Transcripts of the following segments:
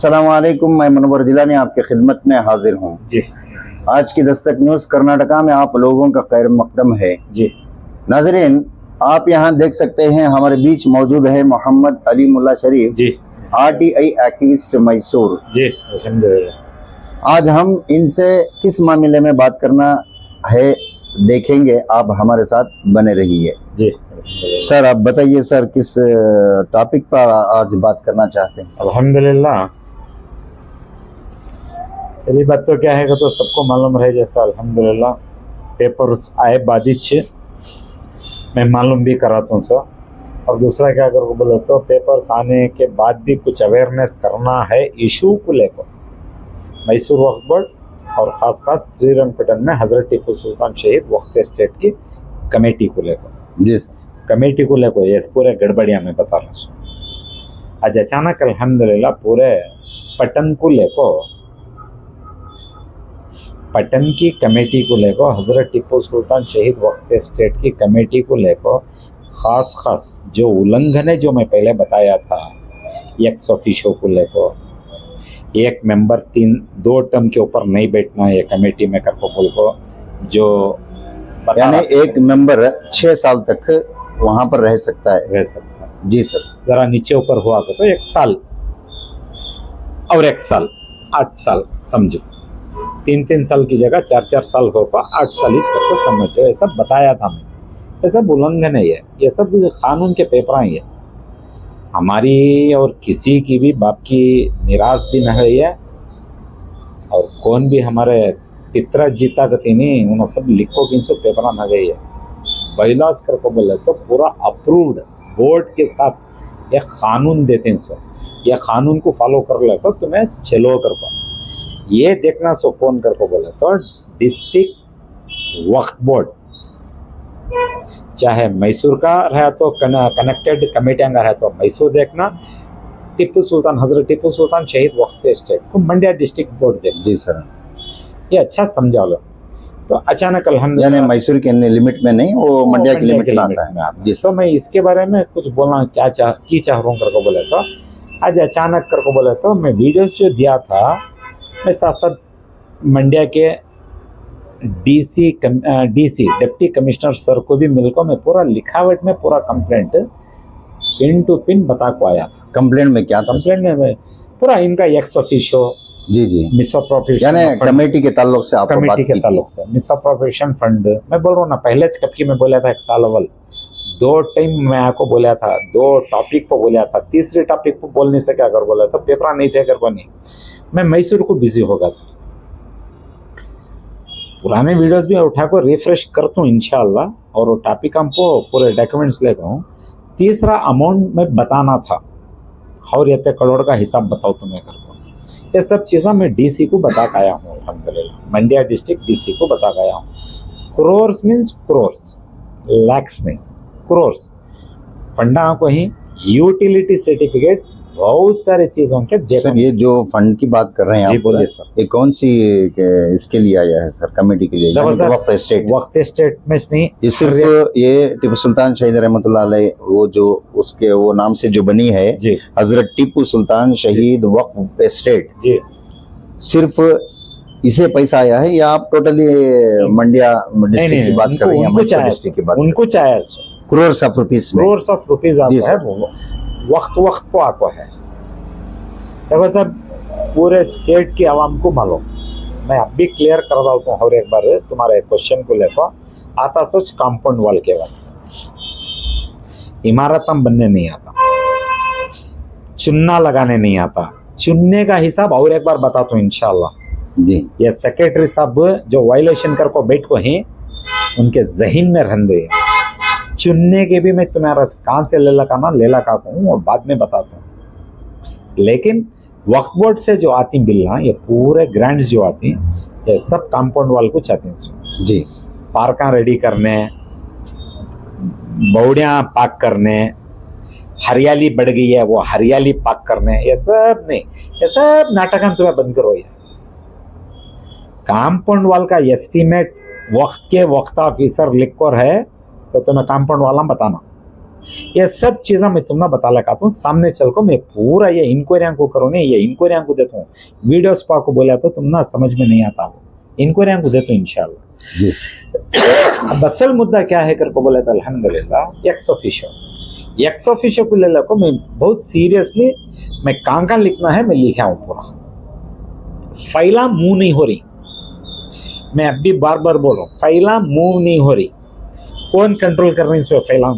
अस्सलामुअलैकुम, मैं मुनव्वर दिलानी आपकी खिदमत में हाजिर हूँ जी आज की दस्तक न्यूज़ कर्नाटका में आप लोगों का खैर मकदम है। जी नाजरीन, आप यहाँ देख सकते हैं हमारे बीच मौजूद है मोहम्मद अली मुल्ला शरीफ, जी RTI एक्टिविस्ट मैसूर। जी अल्हम्दुलिल्लाह। आज हम इनसे किस मामले में बात करना है देखेंगे, आप हमारे साथ बने रहिए। जी सर आप बताइए सर, किस टॉपिक पर आज बात करना चाहते हैं? अल्हम्दुलिल्लाह। पहली बात तो क्या है कि तो सबको मालूम रहे, जैसा अल्हम्दुलिल्लाह पेपर्स आए बादिच मैं मालूम भी कराता हूँ सर। और दूसरा क्या अगर बोले तो पेपर्स आने के बाद भी कुछ अवेयरनेस करना है इशू को लेकर। मैसूर वक्फ बोर्ड और ख़ास श्रीरंगपट्टनम में हज़रत टीपू सुल्तान शहीद वक्फ स्टेट की कमेटी को लेकर, जी कमेटी को लेकर ये पूरे गड़बड़िया में बता रहा हूँ। आज अचानक अल्हम्दुलिल्लाह पूरे पटन को लेकर, पटन की कमेटी को लेकर, हज़रत टीपू सुल्तान शहीद वक्फ स्टेट की कमेटी को लेकर ख़ास जो उल्लंघन है जो मैं पहले बताया था, एक्स ऑफिशियो को लेकर, एक मेंबर 2 टर्म के ऊपर नहीं बैठना है कमेटी में कर बोल को, जो यानी एक मेंबर 6 साल तक वहां पर रह सकता है। जी सर। जरा नीचे ऊपर हुआ तो 1 साल और 1 साल 8 साल समझो, 3 साल की जगह 4 साल होगा, 8 साल ही करके समझो। ये सब बताया था मैं, ये सब उल्लंघन है, ये सब कानून के पेपर ही है। हमारी और किसी की भी बाप की निराश भी न है, और कौन भी हमारे पितरा जीता गति नहीं, उन्होंने सब लिखो कि इनसे पेपर न गई है। बैलास कर को बोले तो पूरा अप्रूव्ड बोर्ड के साथ ये कानून देते हैं सो, यह कानून को फॉलो कर ले तो तुम्हें चलो कर को ये देखना सो कौन कर को बोले तो डिस्ट्रिक्ट वक्फ बोर्ड, चाहे मैसूर का रहे तो कनेक्टेड कमेटियां का रहे तो मैसूर देखना, टीपू सुल्तान हजरत टीपू सुल्तान शहीद वक्फ स्टेट को मंड्या डिस्ट्रिक्ट बोर्ड देखना। जी सर, ये अच्छा समझा लो। तो अचानक अल्हम्दुलिल्लाह, यानी मैसूर के लिमिट में नहीं, वो मंड्या के लिमिट में आता है। जी तो मैं इसके बारे में कुछ बोलना क्या चाह रहा हूँ कर को बोले तो, आज अचानक कर को बोले तो मैं वीडियोस जो दिया था, मैं साथ साथ मंड्या के डीसी डिप्टी कमिश्नर सर को भी मिलकर मैं पूरा लिखावट में पूरा कंप्लेंट पिन टू पिन बता को आया था। कंप्लेंट में क्या था? कंप्लेंट में पूरा इनका एक्स ऑफिशियो, जी मिसअप्रोप्रिएशन, यानी कमेटी के ताल्लुक से आपको बात की थी। मिसअप्रोप्रिएशन फंड मैं बोल रहा हूँ ना, पहले कब की मैं बोला था 1 साल अव्वल 2 टाइम मैं आपको बोला था, 2 टॉपिक पर बोला था, तीसरे टॉपिक पर बोल नहीं सका अगर बोला था, पेपर नहीं थे कर नहीं, मैं मैसूर को बिजी हो गया था। पुराने वीडियोस भी उठाकर रिफ्रेश करता हूँ इंशाल्लाह, और वो टॉपिक हमको पूरे डॉक्यूमेंट्स लेता हूँ। तीसरा अमाउंट में बताना था, और ये करोड़ का हिसाब बताओ तुम्हें कर, ये सब चीज़ें मैं डीसी को बता के आया हूँ अल्हम्दुलिल्लाह, मंड्या डिस्ट्रिक्ट डीसी को बता के आया हूँ। क्रोर्स मीन्स क्रोर्स, लैक्स नहीं, क्रोर्स फंडा को ही यूटिलिटी सर्टिफिकेट्स बहुत सारे चीजों के दे। सर ये जो फंड की बात कर रहे हैं, जी बोलिए सर, ये कौन सी इसके लिए आया है सर? कमेटी के लिए? वक्फ स्टेट में नहीं, ये सिर्फ ये टीपू सुल्तान शहीद रहमतुल्लाह अलैह वो जो उसके वो नाम से जो बनी है, हजरत टीपू सुल्तान शहीद वक्फ स्टेट, जी सिर्फ इसे पैसा आया है, या आप टोटली मंड्या डिस्ट्रिक्ट की बात कर रहे हैं? उनको चाहिए crores of rupees, crores of rupees आता है, वक्त को आको है। देखो सर, पूरे स्टेट की आवाम को मालूम, मैं अब भी क्लियर कर रहा हूँ और एक बार तुम्हारे क्वेश्चन को लेकर, आता सोच कंपाउंड वॉल के वास्ते, इमारत हम बनने नहीं आता, चुन्ना लगाने नहीं आता, चुनने का हिसाब और एक बार बताता हूँ इंशाल्लाह। जी ये सेक्रेटरी साहब जो वायलेशन कर को बैठ को हैं, उनके जहन में रहने, चुनने के भी मैं तुम्हारा कहाँ से ले लगा हूँ और बाद में बताता हूँ। लेकिन वक्फ बोर्ड से जो आती बिल्ला, ये पूरे ग्रांट्स जो आती, ये सब कंपाउंड वाल को चाहते हैं जी। पार्का रेडी करने, बौड़ियाँ पाक करने, हरियाली बढ़ गई है वो हरियाली पाक करने, ये सब नहीं, ये सब नाटक हम तुम्हें बंद करो। ये कंपाउंड वाल का एस्टीमेट वक्त के वक्त ऑफिसर लिख कर है तो तुम्हें कंपाउंड वाला बताना, ये सब चीज़ें मैं तुम्हें बता लगा हूँ सामने चल को मैं पूरा ये इंक्वायरी को करो नहीं, ये इंक्वायरी को देता हूँ वीडियोस पा को बोला तो तुम ना समझ में नहीं आता हो, इंक्वायरी को देता हूँ इंशाल्लाह जी। अब असल मुद्दा क्या है कर को बोला था अल्हम्दुलिल्लाह एक्स ऑफिशियो को ले लो मैं बहुत सीरियसली मैं कहाँ लिखना है मैं लिखा हूँ पूरा, फाइला मूव नहीं हो रही, मैं अभी बार बार बोल रहा हूँ फाइला मूव नहीं हो रही, कौन कंट्रोल कर रही है इसमें फाइला?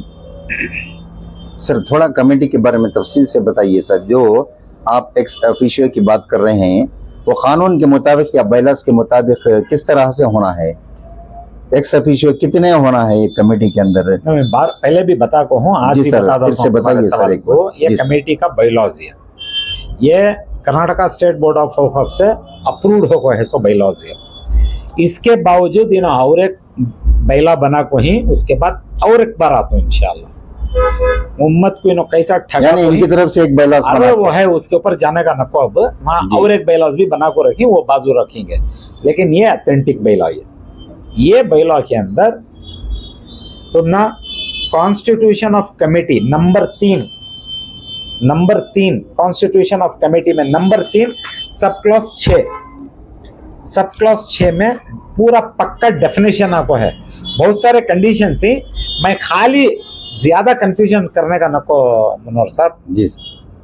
सर थोड़ा कमेटी के बारे में तफसील से बताइए सर, जो आप एक्स ऑफिशियो की बात कर रहे हैं वो कानून के मुताबिक या बायलास के मुताबिक किस तरह से होना है? एक्स ऑफिशियो कितने होना है एक कमेटी के अंदर? मैं बार पहले भी बता को हूँ, आज जी भी सर, बता फिर से दूं बताइए सर एक को, बार। ये जी सर। कमेटी का बायलॉज है, ये कर्नाटका स्टेट बोर्ड ऑफ वक्फ से अप्रूव्ड हो है सो बायलॉज है। इसके बावजूद इन और एक बैला बना को ही उसके बाद और एक बार आता हूँ इंशाल्लाह, उम्मत को इन्हों कैसा ठगा यानी इनकी तरफ से एक बायलास अरे बना वो है उसके ऊपर जाने का नको, अब वहाँ जी। और एक बैलास भी बना को रखी, वो बाजू रखेंगे, लेकिन ये ऑथेंटिक बैला है। ये बैला के अंदर तुम ना constitution of committee number 3 constitution of committee में नंबर 3 सब क्लॉज 6 में पूरा पक्का डेफिनेशन आपको है, बहुत सारे कंडीशन से मैं खाली ज्यादा कंफ्यूजन करने का नको मनोहर साहब जी,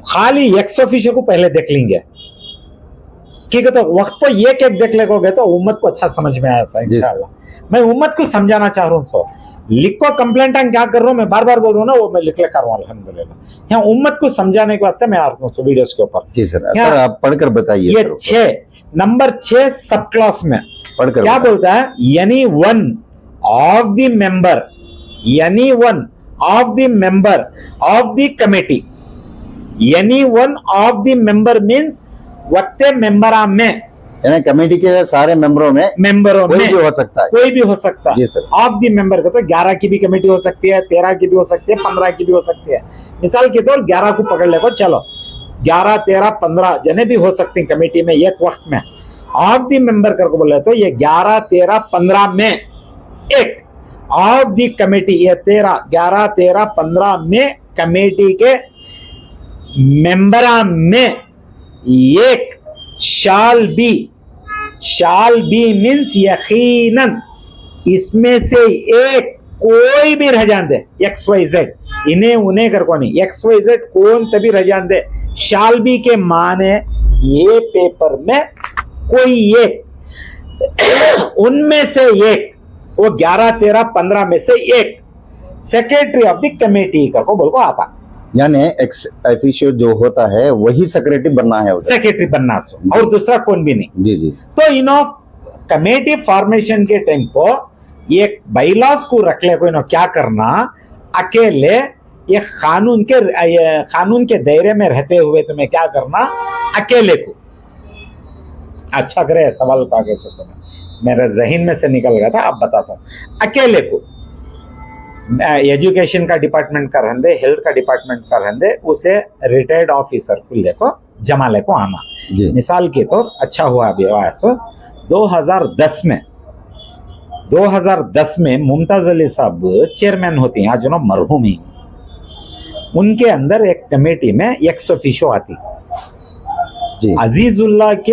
खाली एक्स ऑफिशियो को पहले देख लेंगे, ठीक है? तो वक्त तो एक देख लेगोगे तो उम्मत को अच्छा समझ में आता है इंशाल्लाह। मैं उम्मत को समझाना चाह रहा हूँ, सो लिखो कंप्लेंट क्या कर रहा हूँ, मैं बार बार बोल रहा हूँ ना, वो मैं लिख ले कर रहा हूँ अल्हम्दुलिल्लाह। यहाँ उम्मत को समझाने के वास्ते मैं आ रहा हूँ वीडियोस के ऊपर। जी सर, क्या- सर आप पढ़कर बताइए ये सर, 6 नंबर 6 सब क्लॉस में पढ़कर क्या बताइए। बोलता है? यानी one of the member of the committee, यानी one of the member means वत्ते मेंबरा में, यानी कमेटी के सारे मेंबरों में कोई भी हो सकता है। कोई भी हो सकता है। जी सर। ऑफ द मेंबर का तो 11 की भी कमेटी हो सकती है, 13 की भी हो सकती है, 15 की भी हो सकती है। मिसाल के तौर 11 को पकड़ ले को, चलो 11, 13, 15 जने भी हो सकती हैं कमेटी में एक वक्त में। ऑफ द मेंबर करके बोले तो ये 11, 13, 15 में एक ऑफ द कमेटी, ये 11, 13, 15 में कमेटी के मेंबरा में एक शाल बी मीन्स यकीनन इसमें से एक कोई भी रह जान दे, XYZ इन्हें उन्हें कर को नहीं, XYZ कौन तभी रह जान दे। शाल बी के माने ये पेपर में कोई एक उनमें से एक, वो 11, 13, 15 में से एक सेक्रेटरी ऑफ द कमेटी का को बोल को आता, यानी एक्स ऑफिशियो जो होता है वही सेक्रेटरी बनना है उधर। सेक्रेटरी बनना सो, और दूसरा कौन भी नहीं। जी जी, तो इनो कमेटी फॉर्मेशन के टाइम पर ये बाइलॉज को रख ले को इनो क्या करना, अकेले ये कानून के दायरे में रहते हुए तुम्हें क्या करना, अकेले को। अच्छा करे सवाल का आगे से तुम्हें मेरे जहन में से निकल गया था, अब बताता हूँ। अकेले को एजुकेशन का डिपार्टमेंट का रहंदे, हेल्थ का डिपार्टमेंट का रहंदे, उसे रिटायर्ड ऑफिसर को लेको जमा लेको आना। जी मिसाल के तौर अच्छा हुआ अभी सो 2010 में मुमताज अली साहब चेयरमैन होती हैं, आज ना मरहूम ही, उनके अंदर एक कमेटी में एक्स ऑफिशियो आती, जी अजीजुल्लाह के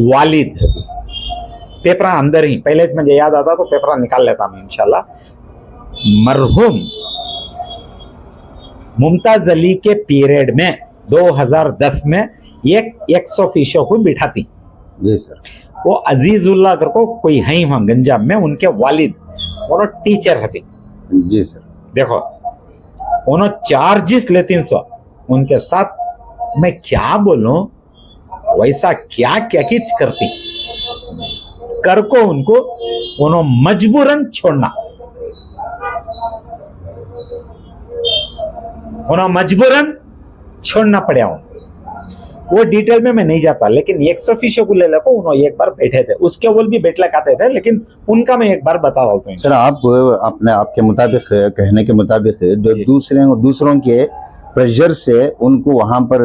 वालिद होती। पेपर अंदर ही पहले मुझे याद आता तो पेपर निकाल लेता मैं इंशाल्लाह। मरहूम मुमताज अली के पीरियड में 2010 में एक एक्स ऑफिशियो को बिठाती। जी सर, वो अजीजुल्लाह कर को कोई है वहां गंजाम में, उनके वालिद वो टीचर हती। जी सर, देखो उन्होंने चार्जेस लेती सो उनके साथ मैं क्या बोलूं, वैसा क्या क्या की करती कर को उनको उन्होंने मजबूरन छोड़ना, उन्होंने मजबूरन छोड़ना पड़ा। वो डिटेल में मैं नहीं जाता, लेकिन एक्स ऑफिशियो को ले लो उन्होंने एक बार बैठे थे, उसके वो भी बैठ लगाते थे, लेकिन उनका मैं एक बार बता देता हूँ। सर आप अपने आपके मुताबिक कहने के मुताबिक जो जी। दूसरों के प्रेशर से उनको वहां पर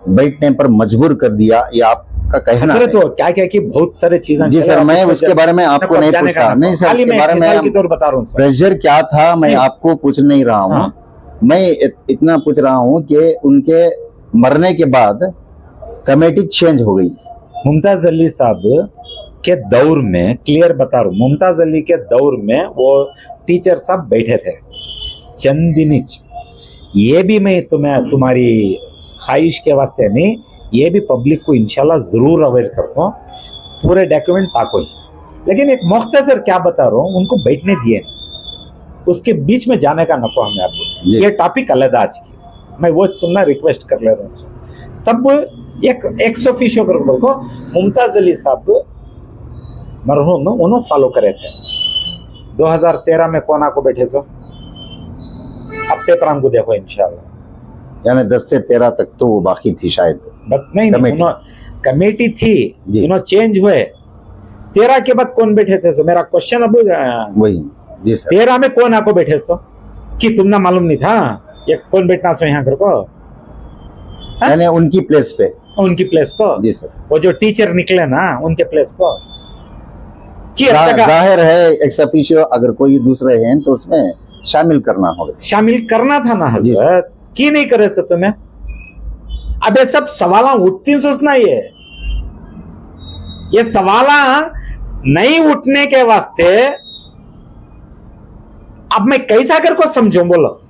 बैठने पर मजबूर कर दिया, ये आपका कहना है? तो क्या क्या की बहुत सारे चीजें। जी सर, मैं उसके बारे में आपको नहीं पूछ रहा, नहीं सर, खाली उसके मैं बारे में मिसाल के तौर बता रहा हूँ सर। प्रेशर क्या था मैं नहीं। आपको पूछ नहीं रहा हूँ। हाँ। मैं इतना पूछ रहा हूँ कि उनके मरने के बाद कमेटी चेंज हो गई। मुमताज अली साहब के दौर में, क्लियर बता रहा हूं, मुमताज अली के दौर में वो टीचर साहब बैठे थे चंद दिन। ये भी मैं तुम्हारी ख्वाहिश के वास्ते नहीं, ये भी पब्लिक को इंशाल्लाह जरूर अवेयर करता हूँ, पूरे डॉक्यूमेंट्स आको ही। लेकिन एक मुख्तसर क्या बता रहा हूँ, उनको बैठने दिए नहीं, उसके बीच में जाने का नको हमें आपको। ये टॉपिक अलग आज की, मैं वो तुमने रिक्वेस्ट कर ले रहा हूँ। तब एक एक्स ऑफिशियो को मुमताज अली साहब मरहूम उन्होंने फॉलो करे थे। 2013 में कौन आको बैठे सो, अब पेपर को देखो इंशाल्लाह। यानी 10 से 13 तक तो वो बाकी थी शायद। नहीं, कमेटी थी, उन्होंने चेंज हुए। 13 के बाद कौन बैठे थे सो, मेरा क्वेश्चन अब वही जी सर। 13 में कौन आको बैठे सो कि तुमने मालूम नहीं था ये कौन बैठना सो यहाँ कर को? यानी उनकी प्लेस पे, उनकी प्लेस पर जी सर। वो जो टीचर निकले ना उनके प्लेस पर जाहिर है एक्स ऑफिशियो अगर कोई दूसरे हैं तो उसमें शामिल करना होगा, शामिल करना था ना हजरत, की नहीं करे सो तुम्हें? अब ये सब सवाल उठती सोचना, ये सवाल नहीं उठने के वास्ते अब मैं कैसा कर को समझूं, बोलो?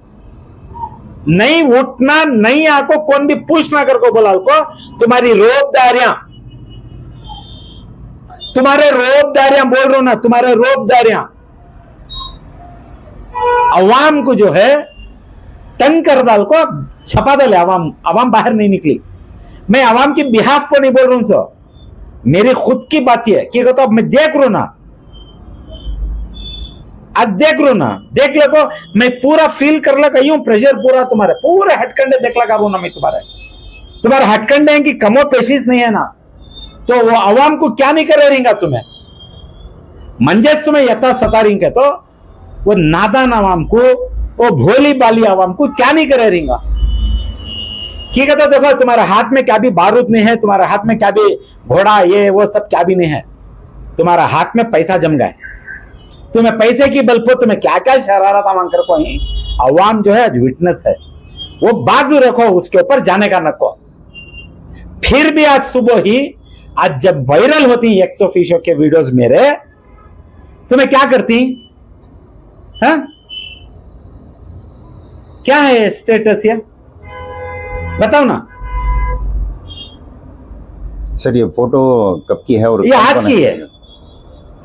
नहीं उठना, नहीं आको कौन भी पूछ ना कर को बोला को, तुम्हारी रोबदारियां बोल रहा हूं ना, तुम्हारे रोबदारियां अवाम को जो है तंग कर डाल को छपा डाले। अवाम बाहर नहीं निकली। मैं अवाम की बिहाफ को नहीं बोल रहा हूं सो, मेरी खुद की बात है कि तो अब मैं देख रू ना, आज देख रू ना, देख लो, मैं पूरा फील कर लगा, यूं प्रेशर पूरा तुम्हारे पूरे हटकंडे देख लगा रू ना, मैं तुम्हारे हटकंडे हैं कि कमो पेशीज नहीं है ना, तो वो अवाम को क्या नहीं कर रहेगा तुम्हें? मंजेस तुम्हें यथा सता रही के तो वो नादान अवाम को, वो भोली बाली अवाम को क्या नहीं कर रहेगा? की कहता देखो तुम्हारे हाथ में क्या भी बारूद नहीं है, तुम्हारे हाथ में क्या भी घोड़ा ये वो सब क्या भी नहीं है, तुम्हारा हाथ में पैसा जम गए, तुम्हें पैसे की बल पर तुम्हें क्या क्या शरारत मांग कर को ही अवाम जो है आज विटनेस है, वो बाजू रखो, उसके ऊपर जाने का नको। फिर भी आज सुबह ही आज जब वायरल होती एक्स ऑफिशियो के वीडियोस मेरे, तुम्हें क्या करती? हाँ? क्या है स्टेटस ये बताओ ना सर। ये फोटो कब की है और ये आज की है,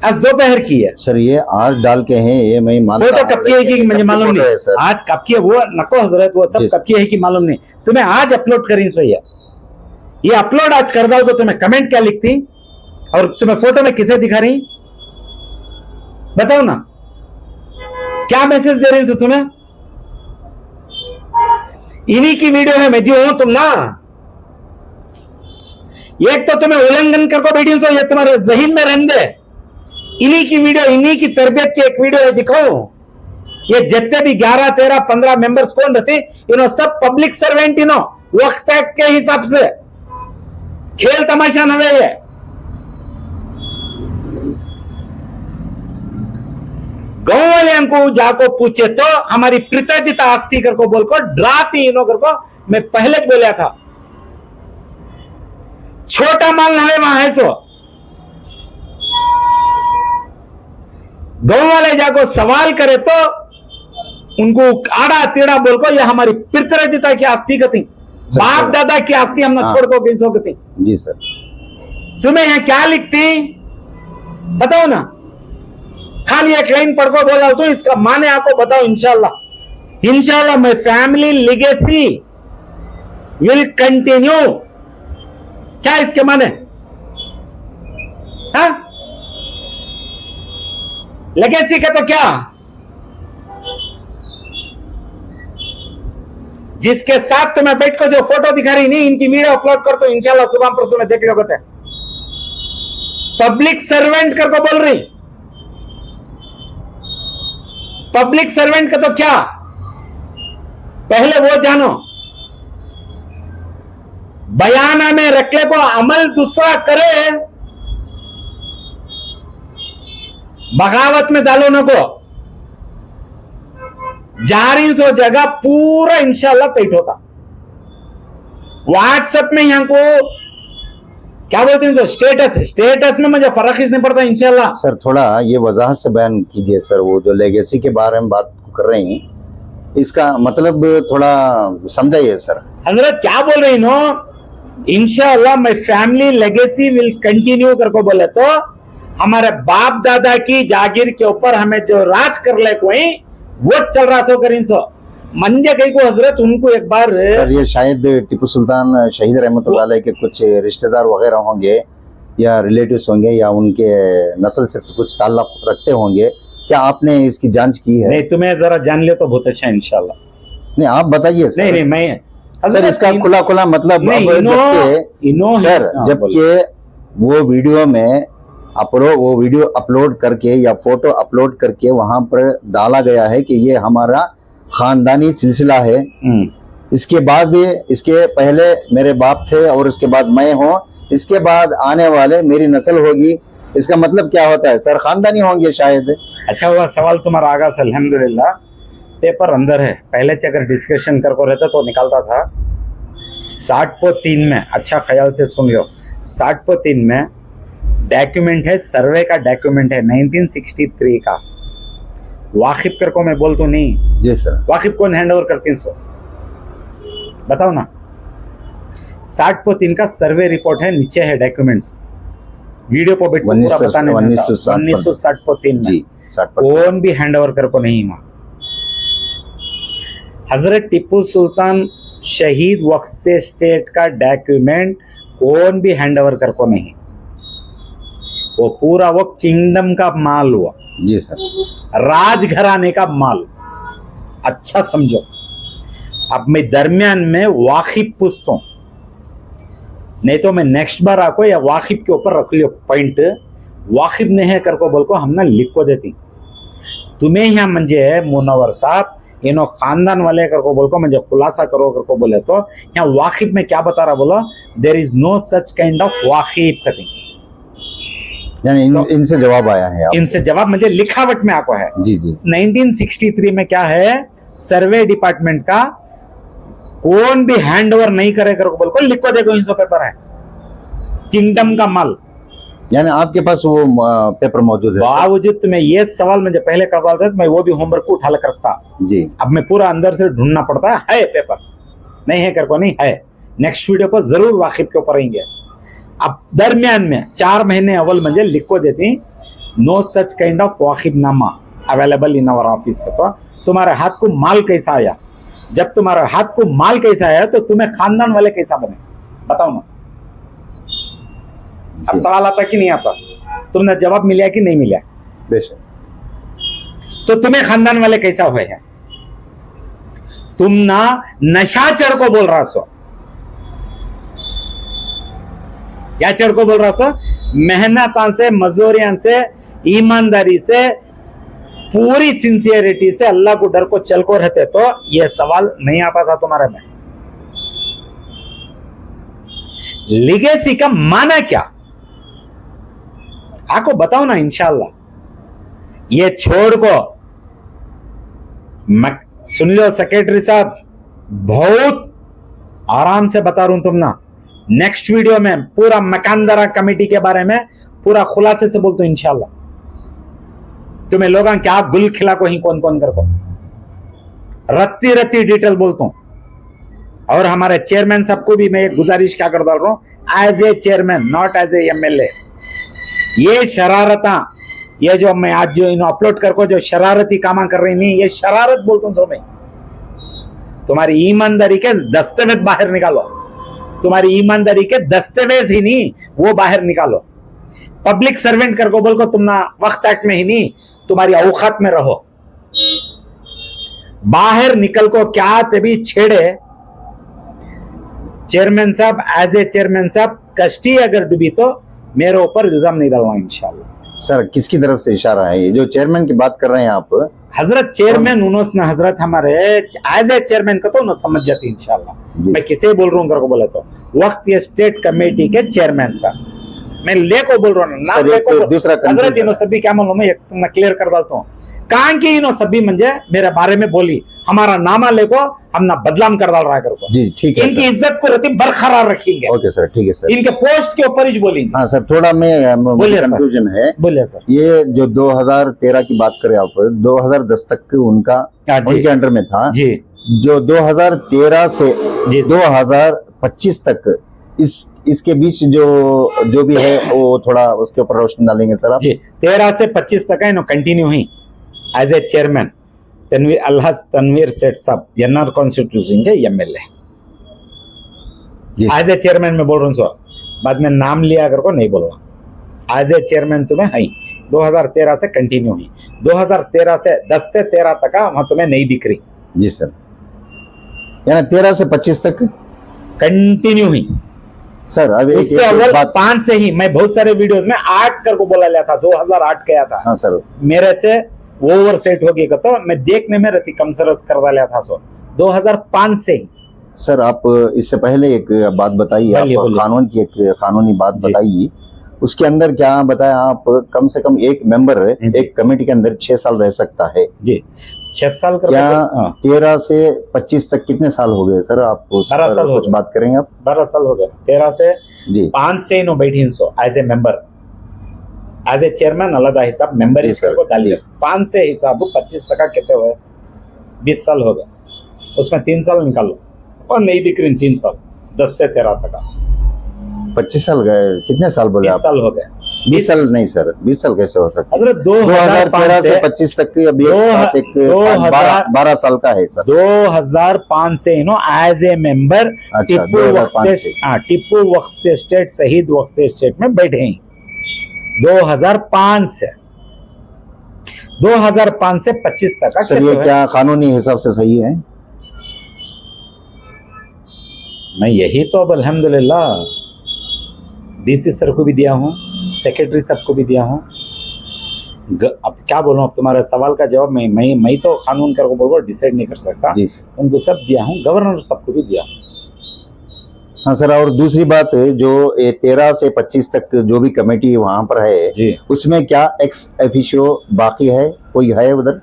आज दोपहर की है सर। ये आज डाल के हैं, ये मैं मानता हूं। फोटो कब की है कि मुझे मालूम नहीं, आज कब की है वो नको हजरत, वो सब कब की है कि मालूम नहीं। तुम्हें आज अपलोड करी भैया, ये अपलोड आज कर दो तो तुम्हें कमेंट क्या लिखती और तुम्हें फोटो में किसे दिखा रही बताओ ना, क्या मैसेज दे रही तुम्हें? इन्हीं की वीडियो है, मैं दियो तुम ना, एक तो तुम्हें उल्लंघन करके बैठी सो, ये तुम्हारे जहन में रहने दे। इन्हीं की वीडियो, इन्हीं की तरबियत की एक वीडियो है, दिखाओ। ये जितने भी 11, 13, 15 मेंबर्स कौन रहते, इन्हों सब पब्लिक सर्वेंट, इन्हों वक्त के हिसाब से खेल तमाशा न है। गांव वाले हमको जाको पूछे तो हमारी पिताजिता आस्ती कर को बोल को डराती इनो कर को, मैं पहले बोला था छोटा माल नवे वहां है सो। गांव वाले जाको सवाल करे तो उनको आड़ा टेढ़ा बोल को, यह हमारी पितृजिता की आस्ती कती, बाप दादा की आस्ती हमने छोड़ को कैसो कती। जी सर। तुम्हें यहां क्या लिखती बताओ ना, खाली एक लाइन पढ़ को बोला तो इसका माने आपको बताओ। इंशाल्लाह my family legacy will continue. क्या इसके माने? हाँ, लेगेसी का तो क्या, जिसके साथ तुम्हें बैठ को जो फोटो दिखा रही नहीं, इनकी वीडियो अपलोड कर तो इंशाल्लाह सुबह परसों में देख लोगे। पब्लिक सर्वेंट कर को बोल रही, पब्लिक सर्वेंट का तो क्या, पहले वो जानो। बयाना में रखले को अमल दूसरा करे, बगावत में डालो न को। जारीन सो जगह पूरा इंशाल्लाह टाइट होता। व्हाट्सएप में यहाँ को क्या बोलते हैं स्टेटस, स्टेटस में मुझे फर्क ही नहीं पड़ता इंशाल्लाह। सर थोड़ा ये वजाहत से बयान कीजिए सर, वो जो लेगेसी के बारे में बात कर रहे हैं इसका मतलब थोड़ा समझाइए सर। हजरत क्या बोल रही नो, इंशाल्लाह my family legacy will continue करको बोले तो हमारे बाप दादा की जागीर के ऊपर हमें जो राज कर ले कोई वो चल रहा सो करीन सो मंजे कहीं को हजरत उनको एक बार सर ये शायद टीपू सुल्तान शहीद रहमतुल्लाह अलैह के कुछ रिश्तेदार वगैरह होंगे या रिलेटिव्स होंगे या उनके नस्ल से कुछ ताल्लुक रखते होंगे, क्या आपने इसकी जांच की है? नहीं, तुम्हें जरा जान लियो तो बहुत अच्छा है इंशाल्लाह। नहीं आप बताइए सर। नहीं मैं सर इसका खुला खुला मतलब जबकि वो वीडियो में वो वीडियो अपलोड करके या फोटो अपलोड करके वहां पर डाला गया है कि ये हमारा खानदानी सिलसिला है। इसके बाद भी, इसके पहले मेरे बाप थे और उसके बाद मैं हूँ, इसके बाद आने वाले मेरी नस्ल होगी, इसका मतलब क्या होता है सर? खानदानी होंगे शायद। अच्छा हुआ सवाल तुम्हारा आगा से, अल्हम्दुलिल्लाह पेपर अंदर है, पहले से अगर डिस्कशन करको रहता तो निकालता था। 60.3 में अच्छा ख्याल से सुन लो, 60.3 में डॉक्यूमेंट है, सर्वे का डॉक्यूमेंट है 1963 का। वाकिफ कर को मैं बोल तो नहीं जी सर। वाकिफ कौन हैंड ओवर करती सो बताओ ना। 60.3 का सर्वे रिपोर्ट है, नीचे है डॉक्यूमेंट्स, वीडियो को बेट पूरा बताने 1960.3 में कौन भी हैंड ओवर कर को नहीं हुआ। हजरत टिप्पू सुल्तान शहीद वक्त स्टेट का डॉक्यूमेंट कौन भी हैंड ओवर कर को नहीं, वो पूरा वो किंगडम का माल हुआ। जी सर। राजघराने का माल, अच्छा समझो। अब मैं दरमियान में वाकिफ पूछता हूं, नहीं तो मैं नेक्स्ट बार आपको या वाकिफ के ऊपर रख लियो पॉइंट, वाकिफ नहीं है कर को बोल को हमने लिख को देती तुम्हें यहाँ मंजे है मुनव्वर साहब इनो खानदान वाले कर को बोल को मुझे खुलासा करो कर को बोले तो यहाँ वाकिफ में क्या बता रहा बोलो, there is no such kind of वाकिफ कटिंग। यानी इनसे जवाब आया है आपको? इनसे जवाब मुझे लिखावट में आपको है। जी जी। 1963 में क्या है, सर्वे डिपार्टमेंट का कौन भी हैंड ओवर नहीं करे कर बोल को लिखो, देखो इनसो पेपर है, किंगडम का माल। यानी आपके पास वो पेपर मौजूद है? बावजूद तुम्हें ये सवाल मुझे पहले करवा था, मैं वो भी होमवर्क को उठा कर रखता जी। अब मैं पूरा अंदर से ढूंढना पड़ता है पेपर नहीं है कर को नहीं है। नेक्स्ट वीडियो पर जरूर वाकिफ के ऊपर आएंगे। अब दरमियान में 4 महीने अव्वल मुझे लिख को देती नो सच काइंड ऑफ वाकिफ नामा अवेलेबल इन आवर ऑफिस का। तो तुम्हारे हाथ को माल कैसा आया, जब तुम्हारे हाथ को माल कैसा आया तो तुम्हें खानदान वाले कैसा बने बताओ ना। अब सवाल आता कि नहीं आता, तुमने जवाब मिला कि नहीं मिला? बेशक। तो तुम्हें खानदान वाले कैसा हुए हैं? तुम ना नशा चढ़ को बोल रहा सो, क्या चढ़ को बोल रहा सो? मेहनत से, मजदूरियां से, ईमानदारी से, पूरी सिंसियरिटी से अल्लाह को डर को चल को रहते तो यह सवाल नहीं आता था तुम्हारे में। लिगेसी का माना क्या आपको बताओ ना इंशाल्लाह। ये छोड़ को सुन लो सेक्रेटरी साहब, बहुत आराम से बता रहा हूं तुम ना, नेक्स्ट वीडियो में पूरा मकानदारा कमेटी के बारे में पूरा खुलासे से बोलते इंशाल्लाह। तुम्हें लोग क्या गुल खिला को ही कौन कौन कर को रत्ती रत्ती डिटेल बोलता हूं। और हमारे चेयरमैन साहब को भी मैं एक गुजारिश क्या कर डाल रहा हूं, as a chairman not as a MLA. ये शरारता, ये जो मैं आज जो इन्हों अपलोड करको जो शरारती कामा कर रही नहीं, ये शरारत बोलता हूं। मैं तुम्हारी ईमानदारी के दस्तावेज बाहर निकालो, तुम्हारी ईमानदारी के दस्तावेज ही नहीं वो बाहर निकालो। पब्लिक सर्वेंट करको बोल को तुम ना वक्त एक्ट में ही नहीं, तुम्हारी औकात में रहो। बाहर निकल को क्या तभी छेड़े चेयरमैन साहब, एज ए चेयरमैन साहब कष्टी अगर डूबी तो मेरे ऊपर इल्जाम नहीं डालना इंशाल्लाह। सर किसकी तरफ से इशारा है ये जो चेयरमैन की बात कर रहे हैं आप? हजरत चेयरमैन उन्होंने हजरत हमारे एज ए चेयरमैन का तो ना समझ जाती इंशाल्लाह। मैं किसे बोल रहा हूँ करको बोले तो वक्त ये स्टेट कमेटी के चेयरमैन साहब मैं ले को बोल रहा हूँ ना, सर, ले एक को दूसरा हजरत confusion इनो सभी क्या मालूम है, एक तुमने क्लियर कर डालता हूँ। कहाँ की इनो सभी मंजे मेरे बारे में बोली, हमारा नामा लेको हम ना बदलाम कर डाल रहा है करको। जी ठीक है इनकी सर। इज्जत को रहती बरकरार रखेंगे, ओके सर, ठीक है सर। इनके पोस्ट के ऊपर ही बोलेंगे। हाँ सर, थोड़ा बोलिए सर। कंफ्यूजन है। बोलिए सर। ये जो 2013 की बात करें आप, 2010 तक उनका हाँ जी। उनके अंडर में था। जी जो 2013 से जी 2025 तक इसके बीच जो भी है वो थोड़ा उसके ऊपर रोशनी डालेंगे सर आप। जी 13 से 25 तक है नो कंटिन्यू हुई as a chairman Tanveer Alhaj Tanveer Seth साहब एनआर कॉन्स्टिट्यूशन के MLA ji as a chairman में बोल रहा हूँ सर, बाद में नाम लिया कर को नहीं बोल रहा। एज ए चेयरमैन तुम्हें है 2013 से कंटिन्यू हुई, 2013 से 10 से 13 तक वहां तुम्हें नहीं दिख रही। जी सर, यानी 13 से 25 तक कंटिन्यू हुई। सर अब उससे अव्वल 5 से ही मैं बहुत सारे वीडियोस में 8 कर को बोला लिया था, 2008 गया था। हाँ सर, मेरे से ओवर सेट हो गया तो मैं देखने में रहती कम सरस करवा लिया था। सो 2005 से ही। सर आप इससे पहले एक बात बताइए, आप बोलिए। कानून की एक कानूनी बात बताइए। उसके अंदर क्या बताया आप, कम से कम एक मेंबर एक कमेटी के अंदर 6 साल रह सकता है जी 6 साल कर क्या? 13 से 25 तक कितने साल हो गए सर? आप उस 12 पर साल हो कुछ गए। बात करेंगे आप? 12 साल हो गए। 13 से जी 5 से नो बैठी so as a member, as a chairman अलग हिसाब मेंबर जी इसको सर, को डाल जी। दिया। 5 से हिसाब 25 तक कितने हुए? 20 साल हो गए। उसमें 3 साल निकालो और नहीं दिख रही 3 साल, 10 से 13 तक 25 साल गए, कितने साल बोले 20 आप? साल हो गए। 20 साल नहीं सर, 20 साल कैसे हो सकता है? हजरत 2013 2005 से 25 तक की अभी एक साथ एक 12 साल का है सर। 2005 से नो एज ए मेंबर अच्छा, टिप्पू 2005 से। टिप्पू वक्त स्टेट शहीद वक्त स्टेट में बैठे हैं 2005 से 2005 से 25 तक का सर ये क्या कानूनी हिसाब से सही है? मैं यही तो अब अल्हम्दुलिल्लाह डीसी सर को भी दिया हूँ, सेक्रेटरी साहब को भी दिया हूँ। अब क्या बोलूँ, अब तुम्हारे सवाल का जवाब मैं तो कानून कर को बोल डिसाइड नहीं कर सकता। जी सर। उनको सब दिया हूँ, गवर्नर साहब को भी दिया हूँ। हाँ सर, और दूसरी बात जो 13 से 25 तक जो भी कमेटी वहां पर है जी उसमें क्या एक्स ऑफिशियो बाकी है, कोई है उधर?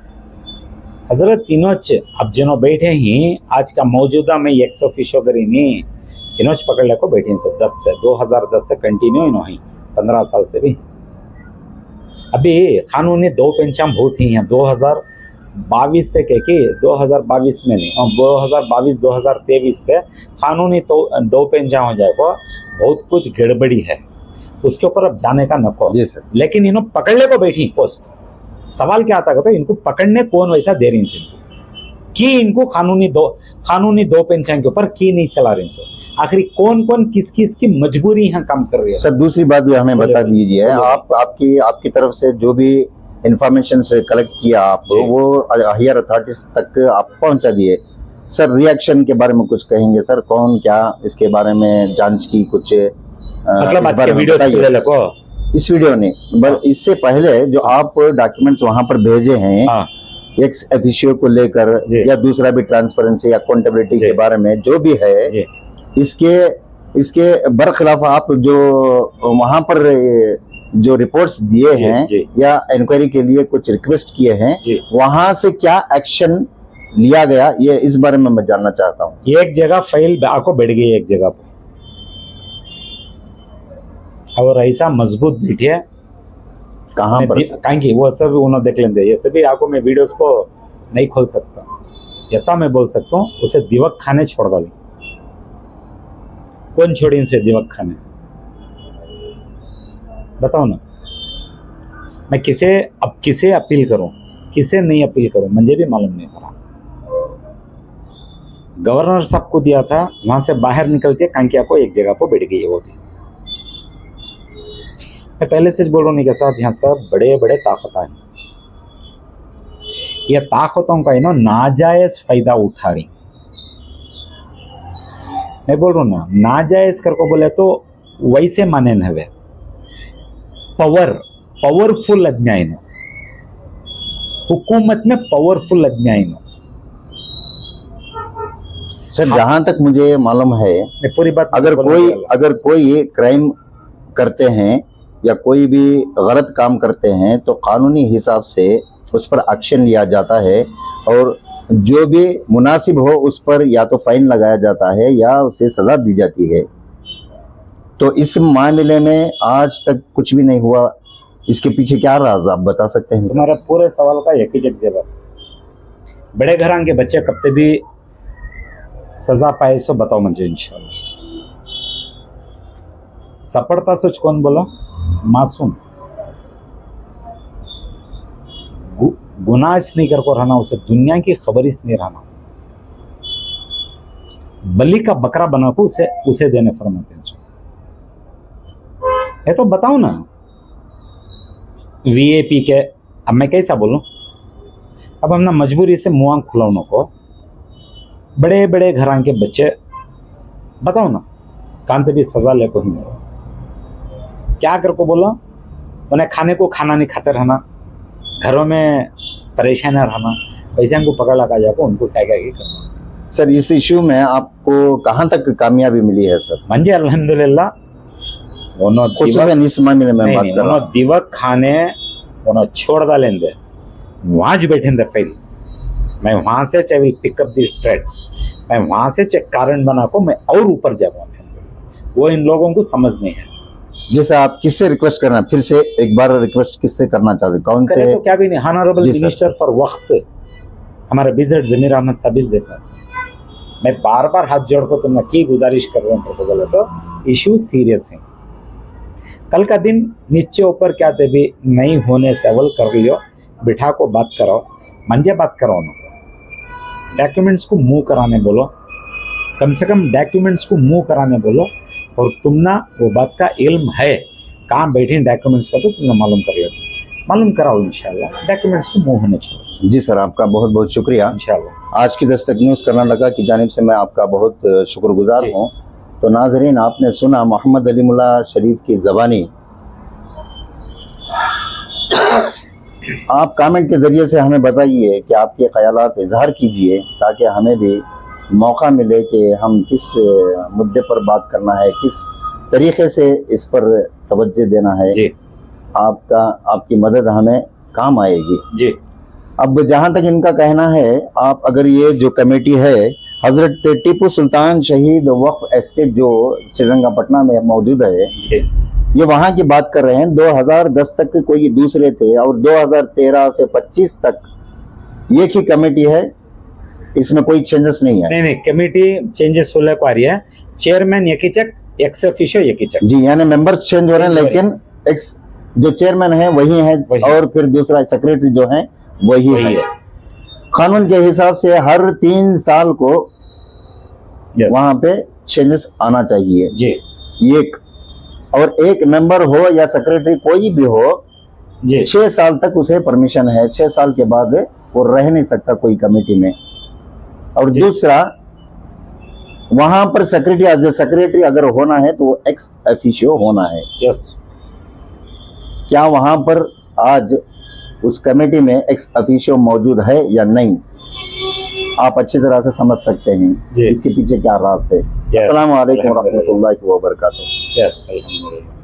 हजरत तीनोच अब जिनो बैठे ही आज का मौजूदा में एक्स ऑफिशियो करी नहीं इनोच पकड़ ले को बैठे सो 2010 से कंटिन्यू इनो ही 15 साल से भी। अभी कानूनी 2 पेंशन बहुत ही हैं 2022 से कह के 2022 में नहीं और 2022-2023 से कानूनी तो 2 पेंशन हो जाएगा। बहुत कुछ गड़बड़ी है उसके ऊपर अब जाने का नको। जी सर। लेकिन इन्हों पकड़ने को बैठी पोस्ट, सवाल क्या आता है तो इनको पकड़ने कौन वैसा दे रही है कि इनको कानूनी दो पेंशन के ऊपर की नहीं चला रही सो। आखिर कौन कौन किस किस की मजबूरी यहाँ काम कर रही है? सर दूसरी बात भी हमें बता दीजिए, बोलिए। आपकी तरफ से जो भी इंफॉर्मेशन से कलेक्ट किया आप वो हायर अथॉरिटीज तक आप पहुंचा दिए। सर रिएक्शन के बारे में कुछ कहेंगे सर? कौन क्या इसके बारे में जांच की कुछ मतलब आज के वीडियो इस वीडियो ने इससे पहले जो आप डॉक्यूमेंट्स वहां पर भेजे हैं एक्स ऑफिशियो को लेकर या दूसरा भी ट्रांसपेरेंसी या अकाउंटेबिलिटी के बारे में जो भी है इसके बरखिलाफ आप जो वहां पर जो रिपोर्ट्स दिए हैं या इंक्वायरी के लिए कुछ रिक्वेस्ट किए हैं वहां से क्या एक्शन लिया गया, ये इस बारे में मैं जानना चाहता हूँ। एक जगह फाइल आको बैठ गई एक जगह पर और ऐसा मजबूत बैठी है कहाँ पर? कहीं की वो सब उन्होंने देख लेंगे। ये सभी आपको मैं वीडियोस को नहीं खोल सकता, यथा मैं बोल सकता हूँ उसे दिवक खाने छोड़ डाली। कौन छोड़ी इनसे दिवक खाने बताओ ना। मैं किसे अपील करूं किसे नहीं अपील करूं मुझे भी मालूम नहीं पड़ा। गवर्नर साहब को दिया था, वहां से बाहर निकलते कांकिया को एक जगह पर बैठ गई है वो भी। मैं पहले से बोल रहा हूँ साहब यहाँ सब बड़े बड़े ताकत हैं, ये ताकतों का नाजायज फायदा उठा रही। मैं बोल रहा हूँ ना नाजायज कर को बोले तो वैसे माने न हवे पावरफुल आदमी नो हुकूमत में पावरफुल आदमी नो। सर जहां तक मुझे मालूम है मैं पूरी बात अगर कोई क्राइम करते हैं या कोई भी गलत काम करते हैं तो कानूनी हिसाब से उस पर एक्शन लिया जाता है और जो भी मुनासिब हो उस पर या तो फाइन लगाया जाता है या उसे सजा दी जाती है। तो इस मामले में आज तक कुछ भी नहीं हुआ, इसके पीछे क्या राज आप बता सकते हैं? तुम्हारे पूरे सवाल का एक ही जवाब, बड़े घरां के बच्चे कब भी सजा पाए सो बताओ मुझे इंशाल्लाह। सपड़ता सोच कौन बोला? मासूम गुनाह नहीं कर को रहना, उसे दुनिया की खबर इस नहीं रहना, बलि का बकरा बना को उसे देने फरमाते हैं। ये तो बताओ ना, वीएपी के, अब मैं कैसा बोलूं, अब हमने मजबूरी से मुआं खुलाने को बड़े बड़े घरां के बच्चे बताओ ना, कांते भी सजा ले को हिंसा क्या कर को बोला, उन्हें खाने को खाना नहीं खाते रहना, घरों में परेशान रहना, पैसे को पकड़ लगा जाको उनको क्या क्या करना। सर इस इश्यू में आपको कहाँ तक कामयाबी मिली है सर? मंजे अल्हम्दुलिल्लाह खुसूसन इस मामले में बात कर रहा हूं। दिवक खाने छोड़ डालें दे, वहां ज बैठे दे फाइल, मैं वहां से चाहे पिकअप दी ट्रेड, मैं वहां से चेक कारण बना को मैं और ऊपर जाऊंगा, वो इन लोगों को समझ नहीं है। जैसे आप किससे रिक्वेस्ट करना, फिर से एक बार रिक्वेस्ट किससे करना चाहते, कौन से? तो क्या भी नहीं, ऑनरेबल मिनिस्टर फॉर वक्त हमारे विजिट जमीर अहमद साबिज देखना, मैं बार बार हाथ जोड़ को तुमने की गुजारिश कर रहा हूँ, तो बोले तो इशू सीरियस है, कल का दिन नीचे ऊपर क्या थे भी नहीं होने से अवल कर लियो, बिठा को बात कराओ, मंजे बात कराओ ना, डॉक्यूमेंट्स को मूव कराने बोलो, कम से कम डॉक्यूमेंट्स को मूव कराने बोलो, और तुम ना वो बात का इल्म है कहाँ बैठे डॉक्यूमेंट्स का, तो तुमने मालूम कर लेते, मालूम कराओ इंशाल्लाह, डॉक्यूमेंट्स को मूव होने चाहिए। जी सर, आपका बहुत बहुत शुक्रिया। इंशाल्लाह आज की दस्तक न्यूज़ कर्नाटका की जानिब से मैं आपका बहुत शुक्रगुजार हूँ। तो नाजरीन, आपने सुना मोहम्मद अली मुल्ला शरीफ की ज़बानी। आप कमेंट के ज़रिए से हमें बताइए कि आपके ख़यालात इजहार कीजिए, ताकि हमें भी मौका मिले कि हम किस मुद्दे पर बात करना है, किस तरीक़े से इस पर तवज्जो देना है। जी, आपकी मदद हमें काम आएगी जी। अब जहाँ तक इनका कहना है, आप अगर ये जो कमेटी है हजरत टीपू सुल्तान शहीद वक्फ एस्टेट जो श्रीरंगपटना में मौजूद है, ये वहाँ की बात कर रहे हैं। 2010 तक कोई दूसरे थे और 2013 से 25 तक एक ही कमेटी है, इसमें कोई चेंजेस नहीं है। नहीं, कमेटी चेंजेस होने को आ रही है, चेयरमैन एक ही चक, एक्स ऑफिशियो एक ही चक। जी, यानी मेंबर्स चेंज हो रहे हैं, लेकिन एक्स जो चेयरमैन है वही है, और फिर दूसरा सेक्रेटरी जो है वही है। कानून के हिसाब से हर 3 साल को वहां पे चेंजेस आना चाहिए जी। और एक मेंबर हो या सेक्रेटरी कोई भी हो जी, 6 साल तक उसे परमिशन है, 6 साल के बाद वो रह नहीं सकता कोई कमेटी में। और दूसरा, वहां पर सेक्रेटरी एज ए सेक्रेटरी अगर होना है तो वो एक्स ऑफिशियो होना है। यस। क्या वहां पर आज उस कमेटी में एक्स ऑफिशियो मौजूद है या नहीं, आप अच्छी तरह से समझ सकते हैं इसके पीछे क्या राज है। अस्सलाम वालेकुम व रहमतुल्लाहि व बरकातहू। यस, अल्हम्दुलिल्लाह।